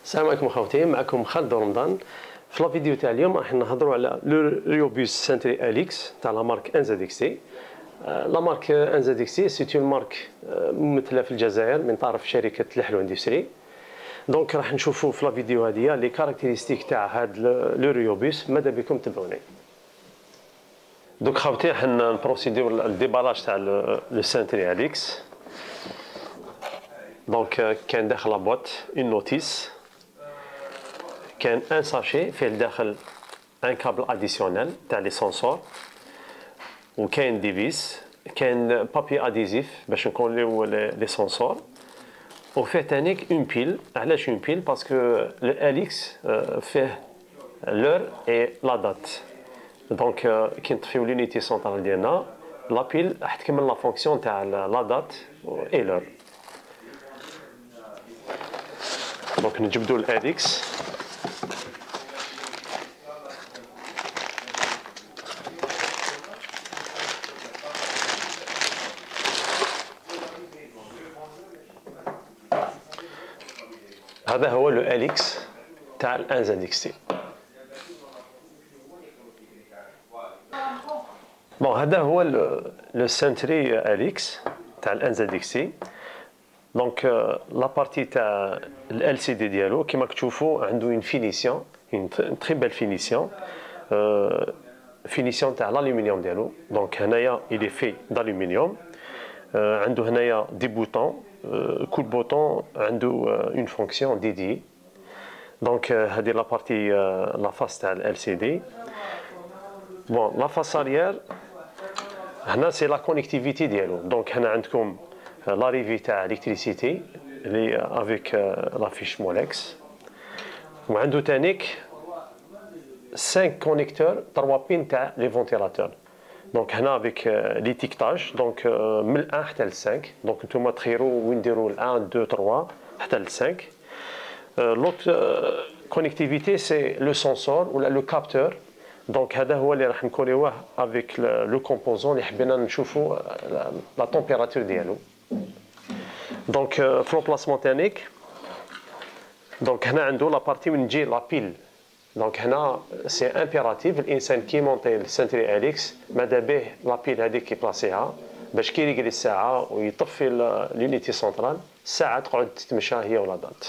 السلام عليكم خوتي، معكم خالد رمضان. في لا فيديو تاع اليوم راح نهضروا على لو ريوبوس سانتري اليكس تاع لا مارك ان زد اكس تي. لا مارك ان زد اكس تي سي اون مارك ممثله في الجزائر من طرف شركه الحلو اندستري. دونك راح نشوفوا في لا فيديو هذه لي كاركتيرستيك تاع هذا لو ريوبوس. ماذا بكم تبعوني. دوك خوتي راح نبروسيديو الديبالاج تاع لو سانتري اليكس. دونك كان داخل لا بواط اون نوتيس، كان ان ساشي فيه الداخل ان كابل اديسيونيل تاع لي سونسور، وكاين دي فيس، كاين بابي اديزيف باش نكوليو لي سونسور، وفيه تانيك اون بيل. علاش اون بيل؟ باسكو الاليكس فيه لور اي لا دات. دونك كي نطفيو لونيتي سونترال ديالنا لا بيل راح تكمل لا فونكسيون تاع لا دات اي لور. دونك نجبدو الاليكس. هذا هو لو اليكس تاع الان زد اكس تي. بون هذا هو لو سنتري اليكس تاع الان زد اكس تي. دونك لا بارتي تاع ال سي دي ديالو كيما كتشوفوا عنده اون فينيسيون، اون تري بيل فينيسيون، فينيسيون تاع الالومنيوم ديالو. دونك هنايا il est fait d'aluminium. عنده هنايا دي بوطون، كل بوطون عنده اون فونكسيون ديدي. دونك هذه لا بارتي لا فاس تاع ال سي دي. بون لا فاس اريير هنا سي لا كونيكتيفيتي ديالو. دونك هنا عندكم لاريفي تاع الكتريسيتي اللي افيك لافيش مولكس، وعنده تانيك 5 كونيكتور 3 بين تاع لي فونتيلاتور. دونك هنا افيك ليتيكتاج، دونك من الان حتى ل 5. دونك نتوما تخيروا وين ديروا الان 2 3 حتى ل 5. لوط كونيكتيفيتي سي لو سونسور ولا لو كابتور. دونك هذا هو اللي راح نكوليوه افيك لو كومبوزون اللي حبينا نشوفوا لا تمبيراتور ديالو. دونك في البلاسمون تانيك، دونك هنا عنده لا بارتي من تجي لا بيل. دونك هنا سي امبيراتيف الانسان كي مونطي السنتري اليكس ماذا به لا بيل هذيك يبلاسيها باش كي يريقلي الساعه ويطفي لونيتي سونترال الساعه تقعد تتمشى هي ولا دات.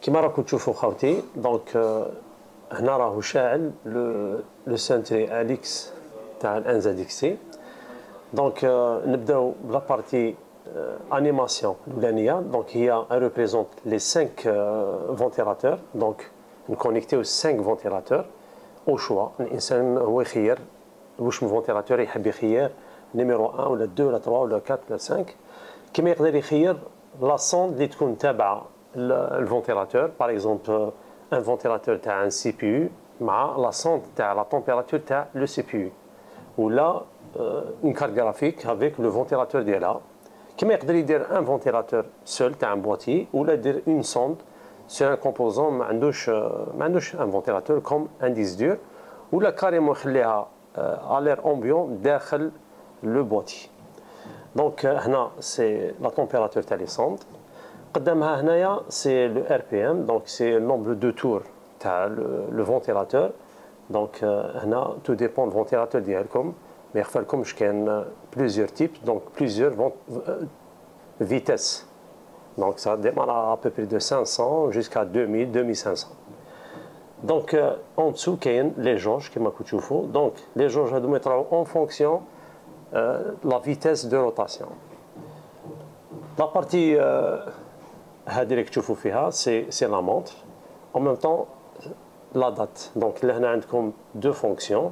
كيما راكم تشوفوا خوتي، دونك هنا راهو شاعل لو سنتري اليكس تاع الان زد اكس تي. دونك نبداو بلا بارتي انيماسيون الاولانيه. دونك هي ريبريزونت لي 5 فونتيلاتور. دونك نكونيكتيو 5 فونتيلاتور او شوا. الانسان هو يخير واش من فونتيلاتور يحب يخير، نيميرو 1 ولا 2 ولا 3 ولا 4 ولا 5. كيما يقدر يخير لا سوند اللي تكون تابعه الفونتيلاتور. باغ اكزومبل ان فونتيلاتور تاع ان سي بي يو مع لا سوند تاع لا تمبيراتور تاع لو سي بي يو، ولا اون كارت جرافيك افيك لو فونتيلاتور ديالها. كما يقدر يدير ان فونتيلاتور سول تاع ان بواتي، ولا يدير اون سوند سور ان كومبوزون ما عندوش ان فونتيلاتور كوم ان ديس دور، ولا كاريمون يخليها الير امبيون داخل لو بواتي. دونك هنا سي لا تمبيراتور تاع لي سوند. قدامها هنايا سي لو ار بي ام، دونك سي نومبر دو تور تاع لو فونتيلاتور. دونك هنا تو ديبون الفونتيلاتور ديالكم، ما يخفالكمش كاين بليزيور تيب، دونك بليزيور vitesse. Donc ça démarre à peu près de 500 jusqu'à 2000, 2500. Donc en dessous, il y a les jauges qui m'ont choufou. Donc les jauges à mettre en fonction de la vitesse de rotation. La partie c'est la montre. En même temps, la date. Donc là, on a deux fonctions.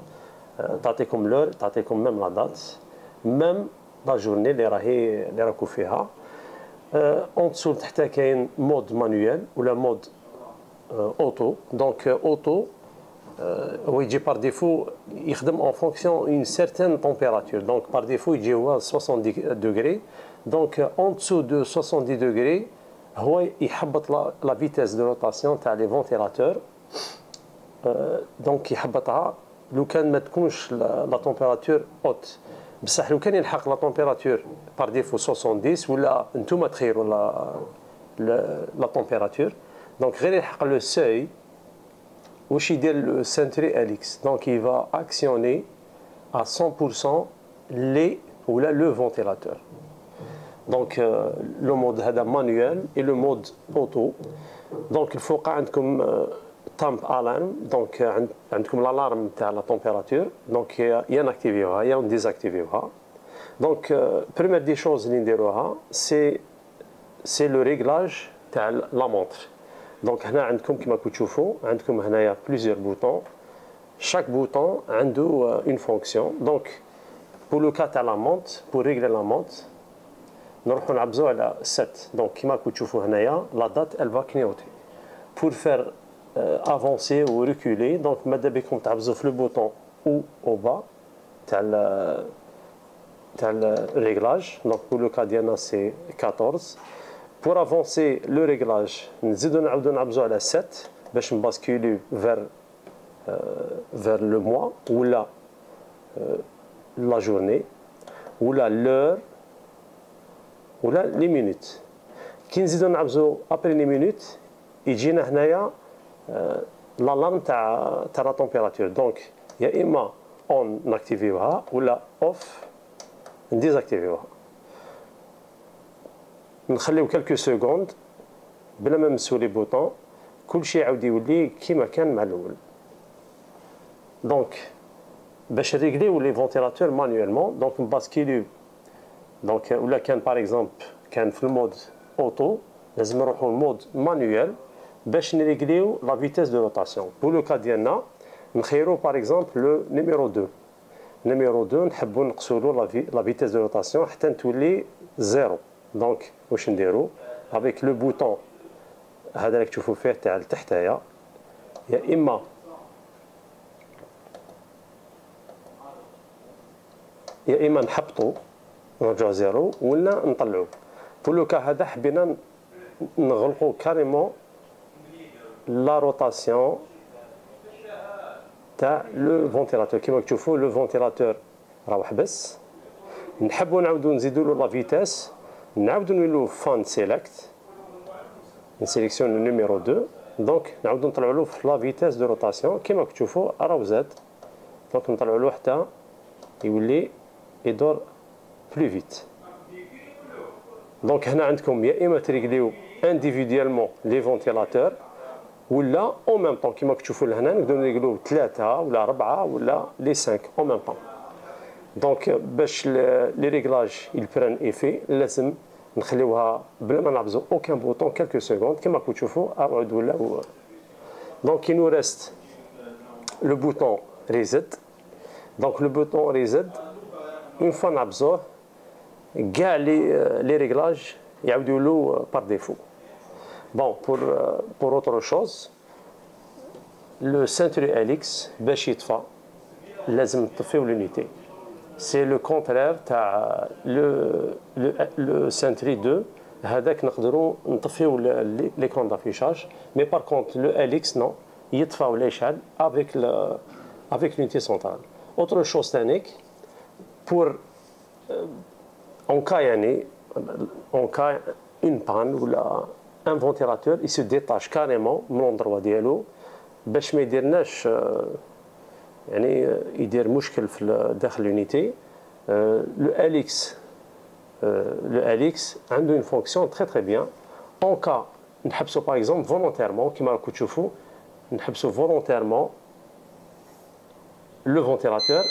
تعطيكم l'heure, تعطيكم même la date, même la journée اللي راكو فيها. اون دسو تحتها كاين مود مانويل ولا مود اوتو. دونك اوتو هو يجي بار ديفو يخدم اون فونكسيون اون سيرتين تمبيراتور. دونك بار ديفو يجي هو 70 دوغري. دونك اون دسو دو 70 دوغري هو يحبط لا فيتيس دو روتاسيون تاع لي فونتيلاتور. دونك يحبطها لو كان ما تكونش لا تمبيراتور اوت. بصح لو كان يلحق لا تمبيراتور بار ديفو 70 ولا نتوما تخيروا لا تمبيراتور دونك غير يلحق لو سوي واش يدير لو سنتري اليكس دونك il va actionner à 100% les ou là le ventilateur. Donc le mode هذا manuel et le mode auto. Donc الفوق عندكم tamp alarm donc عندكم l'alarme تاع la température donc يا ناكتيفيوها يا نديزاكتيفيوها. Donc première des choses اللي نديروها c'est le réglage تاع la montre. Donc هنا عندكم كما راكم تشوفوا عندكم هنايا plusieurs boutons. Chaque bouton a une fonction. Donc, pour le cas de la montre, pour régler la montre, nous allons à 7. Donc, comme vous voyez, la date elle va clignoter. Pour faire avancer ou reculer, donc, vous allez le bouton ou au bas, tel réglage. Donc, pour le cas d'Yana, c'est 14. Pour avancer le réglage, nous allons à 7 pour basculer vers le mois ou la journée ou l'heure ou les minutes. Qui nous dit après les minutes, il y a l'alarme de la température. Donc, il y a immer on activeha ou la off désactiveha. Nous allons quelques secondes, بلا ما نمسوا les boutons, كل شيء يعاود يولي كيما كان مع الأول. Donc, باش régler les ventilateurs manuellement, donc on bascule. Donc, là, par exemple, كان في المود auto, لازم نروحوا المود manuel باش نريغليو la vitesse de rotation. Pour le cas ديالنا نخيروا par exemple le numéro 2. Numéro 2 نحبوا نقصوا له la vitesse de rotation حتى تولي 0. Donc, واش نديروا avec le bouton هذا اللي تشوفوا فيه تاع لتحتايا يا اما نحبطوا نرجعوا زيرو ولا نطلعوا. بور لو كا هذا حبينا نغلقوا كاريمون لا روتاسيون تاع لو فونتيلاتور. كيما تشوفوا لو فونتيلاتور راه حبس. نحبوا نعاودوا نزيدوا له لا فيتاس نعاودوا نولوا فان سيليكت نسيليكسيون لو نيميرو 2 دونك نعاودوا نطلعوا له في لا فيتاس دو روتاسيون كيما تشوفوا راه زاد. دونك نطلعوا له حتى يولي يدور بلو فيت. دونك هنا عندكم يا اما تريغليو انديفيديالمون لي فونتيلاتور ولا او ميم طون كيما تشوفوا لهنا نقدروا نريغليو 3 ولا 4 ولا لي 5 او ميم طون. دونك باش لي ريغلاج يبران ايفي لازم نخليوها بلا ما نعبزو اوكان بوطون كالكو سكوند كيما تشوفوا اعود ولا. دونك il nous reste le bouton reset. Donc le bouton reset une fois نعبزوه كاع لي ريغلاج يعاودوا له par défaut. Bon pour autre chose le ceinture LX باش يطفى لازم نطفيو l'unité. C'est le contraire تاع le Sentry 2 هذاك نقدروا نطفيو l'écran d'affichage mais par contre le LX non يطفى ولا يشعل avec l'unité centrale. Autre chose ثانيك pour en cas يعني en cas une panne ولا un ventilateur il se détache carrément من l'endroit ديالو باش ما يديرناش يعني يدير مشكل في داخل l'unité. Le LX عنده une fonction très très bien. En cas نحبسوا par exemple volontairement كما راكم تشوفوا نحبسوا volontairement le ventilateur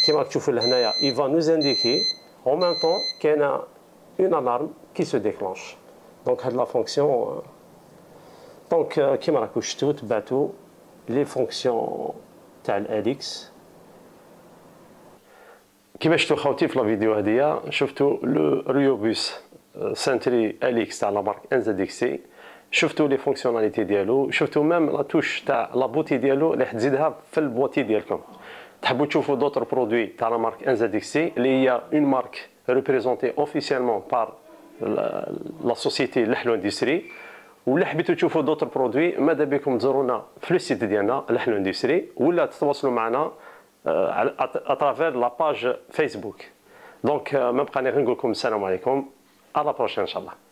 كما راكم تشوفوا لهنايا il va nous indiquer en même temps qu'il y a une alarme qui se déclenche. Donc هاد la fonction donc كما راكم شفتوا تبعتوا les fonctions تاع الاليكس. كيما شفتوا خوتي في لا فيديو هذيا شفتوا لو ريوبوس سنتري اليكس تاع لا مارك انزدكسي. شفتوا لي فونكسيوناليتي ديالو شفتوا ميم لا توش تاع لا بوتي ديالو اللي تزيدها في البوتي ديالكم. تحبوا تشوفوا دوطر برودوي تاع لا مارك انزدكسي اللي هي اون مارك ريبريزونتي اوفيسيالمون بار لا سوسيتي لحلو اندستري. ولا حبيتوا تشوفوا دوطر برودوي ماذا بكم تزورونا في السيت ديالنا لحلو اندستري ولا تتواصلوا معنا à travers la page Facebook. Donc, ما بقى غير نقول لكم السلام عليكم. À la prochaine, Inch'Allah.